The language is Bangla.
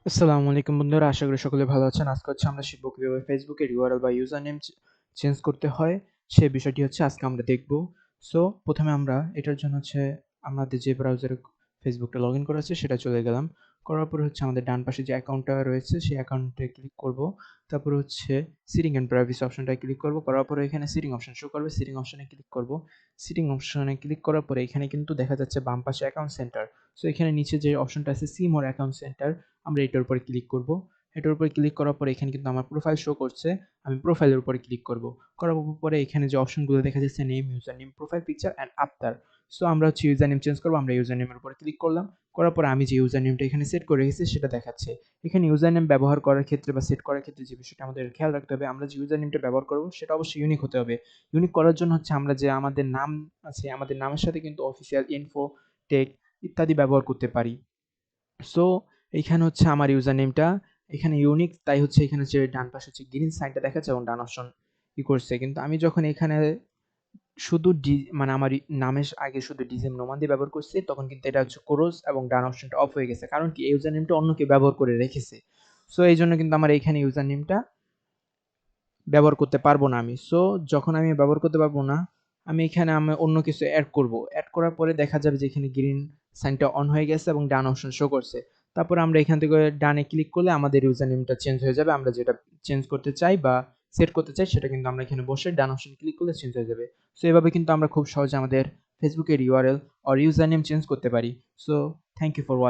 আসসালামু আলাইকুম বন্ধুরা, আশা করি সকলে ভালো আছেন। আজকে আমরা শিখব কিভাবে ফেসবুকের ইউআরএল বা ইউজার নেম চেঞ্জ করতে হয়। সেই বিষয়টি আজকে আমরা দেখব। সো প্রথমে আমরা এটার জন্য আমাদের যে ব্রাউজারে ফেসবুকটা লগ ইন করা আছে সেটা চলে গেলাম। করার পর আমাদের ডান পাশে যে অ্যাকাউন্টটা রয়েছে সেই অ্যাকাউন্টে ক্লিক করব। তারপর সেটিং এন্ড প্রাইভেসি অপশনটায় ক্লিক করব। করার পরে এখানে সেটিং অপশন শো করবে, সেটিং অপশনে ক্লিক করব। সেটিং অপশনে ক্লিক করার পরে এখানে কিন্তু দেখা যাচ্ছে বাম পাশে অ্যাকাউন্ট সেন্টার। সো এখানে নিচে যে অপশনটা আছে সি মোর অ্যাকাউন্ট সেন্টার, আমরা এটার উপরে ক্লিক করব। এটার উপরে ক্লিক করার পরে এখানে কিন্তু আমার প্রোফাইল শো করছে। আমি প্রোফাইলের উপরে ক্লিক করব। করার পরে এখানে যে অপশনগুলো দেখা যাচ্ছে name, user name, profile picture and after. So আমরা ইউজার নেম চেঞ্জ করব। আমরা ইউজার নেমের উপরে ক্লিক করলাম। করার পরে আমি যে ইউজার নেমটা এখানে সেট করে রেখেছি সেটা দেখাচ্ছে। এখানে ইউজার নেম ব্যবহার করার ক্ষেত্রে বা সেট করার ক্ষেত্রে যে বিষয়টা আমাদের খেয়াল রাখতে হবে, আমরা যে ইউজার নেমটা ব্যবহার করব সেটা অবশ্যই ইউনিক হতে হবে। ইউনিক করার জন্য আমরা যে আমাদের নাম আছে, আমাদের নামের সাথে কিন্তু অফিসিয়াল ইনফো, টেক ইত্যাদি ব্যবহার করতে পারি। সো এইখানে আমার ইউজার নেমটা এখানে ইউনিক, তাই এখানে যে ডান পাশে গ্রিন সাইনটা দেখাচ্ছে এবং ডান অপশন করছে। কিন্তু আমি যখন এখানে শুধু মানে আমার নামের আগে শুধু ডিজেম নোমান দিয়ে ব্যবহার করছি, তখন কিন্তু এটা কোরস এবং ডান অপশনটা অফ হয়ে গেছে। কারণ কি, ইউজার নেমটা অন্য কেউ ব্যবহার করে রেখেছে। সো এই জন্য কিন্তু আমার এখানে ইউজার নেমটা ব্যবহার করতে পারবো না আমি। সো যখন আমি ব্যবহার করতে পারবো না, আমি এখানে অন্য কিছু অ্যাড করব। অ্যাড করার পরে দেখা যাবে যে এখানে গ্রিন সাইনটা অন হয়ে গেছে এবং ডান অপশন শো করছে। তারপর আমরা এখান থেকে ডানে ক্লিক করলে আমাদের ইউজার নেমটা চেঞ্জ হয়ে যাবে। আমরা যেটা চেঞ্জ করতে চাই বা সেট করতে চাই সেটা কিন্তু আমরা এখানে বসে ডান অপশন ক্লিক করলে চেঞ্জ হয়ে যাবে। সো এভাবে কিন্তু আমরা খুব সহজে আমাদের ফেসবুকের URL or user name change করতে পারি। So thank you for watching.